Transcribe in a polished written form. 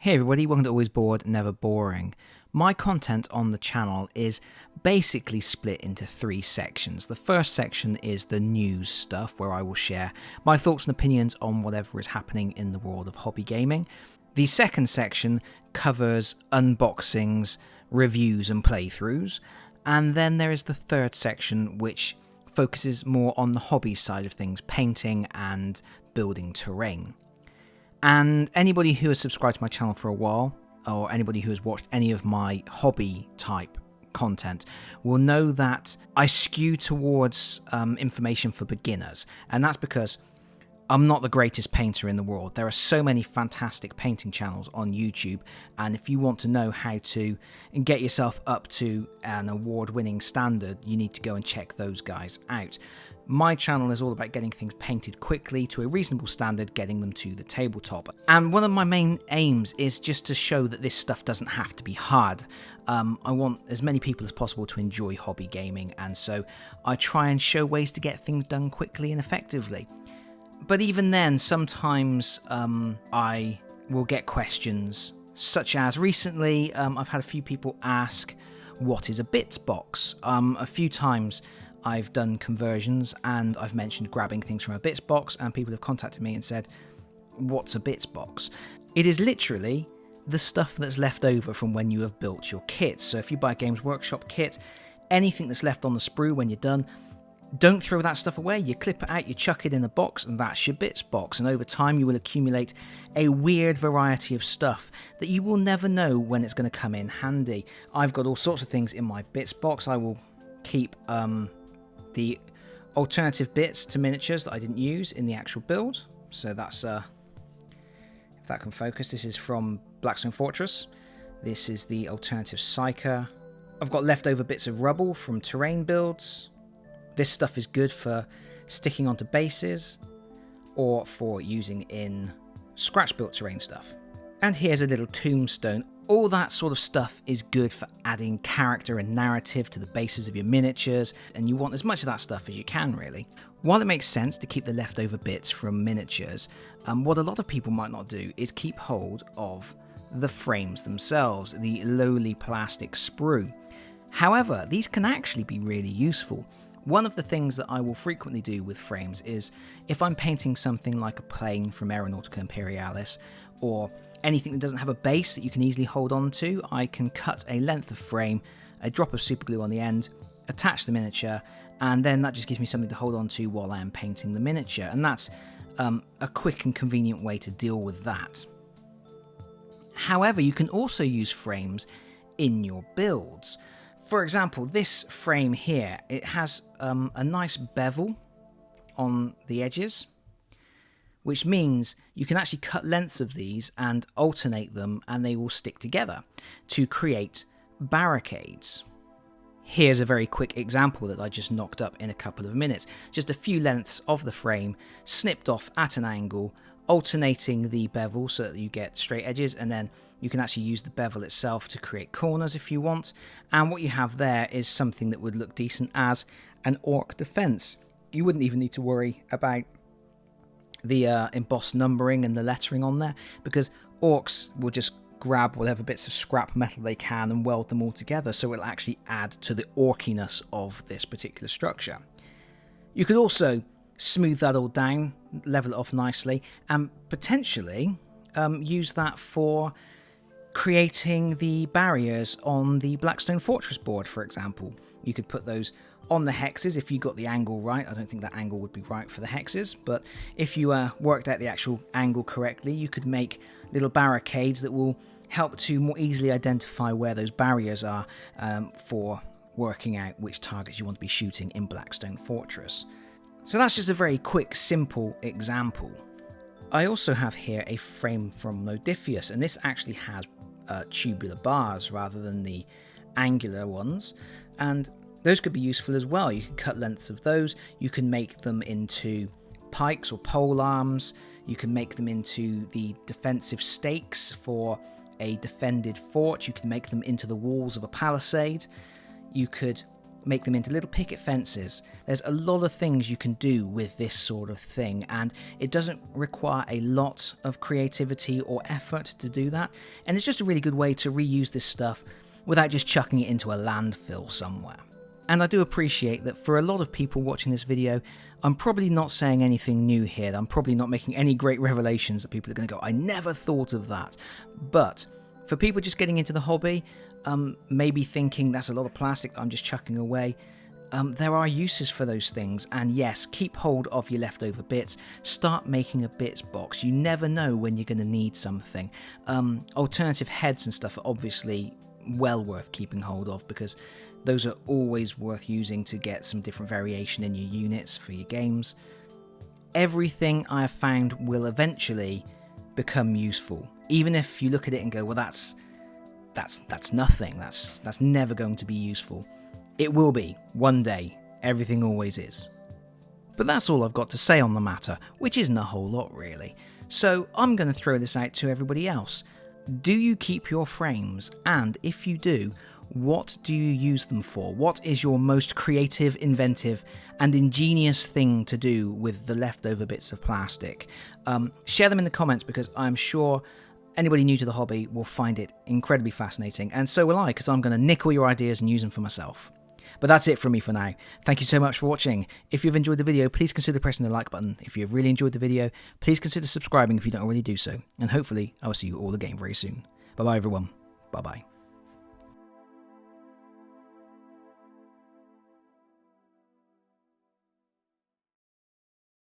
Hey everybody, welcome to Always Bored, Never Boring. My content on the channel is basically split into three sections. The first section is the news stuff, where I will share my thoughts and opinions on whatever is happening in the world of hobby gaming. The second section covers unboxings, reviews and playthroughs. And then there is the third section, which focuses more on the hobby side of things, painting and building terrain. And anybody who has subscribed to my channel for a while, or anybody who has watched any of my hobby type content, will know that I skew towards information for beginners. And that's because I'm not the greatest painter in the world. There are so many fantastic painting channels on YouTube, and if you want to know how to get yourself up to an award-winning standard, you need to go and check those guys out. My channel is all about getting things painted quickly to a reasonable standard, getting them to the tabletop. And one of my main aims is just to show that this stuff doesn't have to be hard. I want as many people as possible to enjoy hobby gaming, and so I try and show ways to get things done quickly and effectively. But even then, sometimes I will get questions, such as recently I've had a few people ask, what is a bits box? A few times I've done conversions and I've mentioned grabbing things from a bits box, and people have contacted me and said, what's a bits box? It is literally the stuff that's left over from when you have built your kit. So if you buy a Games Workshop kit, anything that's left on the sprue when you're done, don't throw that stuff away. You clip it out, you chuck it in a box, and that's your bits box. And over time you will accumulate a weird variety of stuff that you will never know when it's going to come in handy. I've got all sorts of things in my bits box. I will keep the alternative bits to miniatures that I didn't use in the actual build. So that's, if that can focus, this is from Blackstone Fortress. This is the alternative Psyker. I've got leftover bits of rubble from terrain builds. This stuff is good for sticking onto bases or for using in scratch-built terrain stuff. And here's a little tombstone. All that sort of stuff is good for adding character and narrative to the bases of your miniatures, and you want as much of that stuff as you can, really. While it makes sense to keep the leftover bits from miniatures, what a lot of people might not do is keep hold of the frames themselves, the lowly plastic sprue. However, these can actually be really useful. One of the things that I will frequently do with frames is, if I'm painting something like a plane from Aeronautica Imperialis, or anything that doesn't have a base that you can easily hold on to, I can cut a length of frame, a drop of super glue on the end, attach the miniature, and then that just gives me something to hold on to while I am painting the miniature. And that's a quick and convenient way to deal with that. However, you can also use frames in your builds. For example, this frame here, it has a nice bevel on the edges, which means you can actually cut lengths of these and alternate them, and they will stick together to create barricades. Here's a very quick example that I just knocked up in a couple of minutes. Just a few lengths of the frame snipped off at an angle, alternating the bevel so that you get straight edges, and then you can actually use the bevel itself to create corners if you want. And what you have there is something that would look decent as an orc defense. You wouldn't even need to worry about the embossed numbering and the lettering on there, because orcs will just grab whatever bits of scrap metal they can and weld them all together, so it'll actually add to the orkiness of this particular structure. You could also smooth that all down, level it off nicely, and potentially use that for creating the barriers on the Blackstone Fortress board, for example. You could put those on the hexes if you got the angle right. I don't think that angle would be right for the hexes, but if you worked out the actual angle correctly, you could make little barricades that will help to more easily identify where those barriers are for working out which targets you want to be shooting in Blackstone Fortress. So that's just a very quick, simple example. I also have here a frame from Modiphius, and this actually has tubular bars rather than the angular ones, and those could be useful as well. You can cut lengths of those, you can make them into pikes or pole arms, you can make them into the defensive stakes for a defended fort, you can make them into the walls of a palisade, you could make them into little picket fences. There's a lot of things you can do with this sort of thing, and it doesn't require a lot of creativity or effort to do that, and it's just a really good way to reuse this stuff without just chucking it into a landfill somewhere. And I do appreciate that for a lot of people watching this video, I'm probably not saying anything new here. I'm probably not making any great revelations that people are going to go, I never thought of that. But for people just getting into the hobby, maybe thinking that's a lot of plastic that I'm just chucking away, there are uses for those things. And yes, keep hold of your leftover bits. Start making a bits box. You never know when you're going to need something. Alternative heads and stuff are obviously well worth keeping hold of, because those are always worth using to get some different variation in your units for your games. Everything I have found will eventually become useful, even if you look at it and go, well, that's nothing, that's never going to be useful. It will be one day. Everything always is. But that's all I've got to say on the matter, which isn't a whole lot really. So I'm going to throw this out to everybody else. Do you keep your frames? And if you do, what do you use them for? What is your most creative, inventive, and ingenious thing to do with the leftover bits of plastic? Share them in the comments, because I'm sure anybody new to the hobby will find it incredibly fascinating, and so will I, because I'm going to nick all your ideas and use them for myself. But that's it from me for now. Thank you so much for watching. If you've enjoyed the video, please consider pressing the like button. If you've really enjoyed the video, please consider subscribing if you don't already do so. And hopefully, I will see you all again very soon. Bye-bye, everyone. Bye-bye.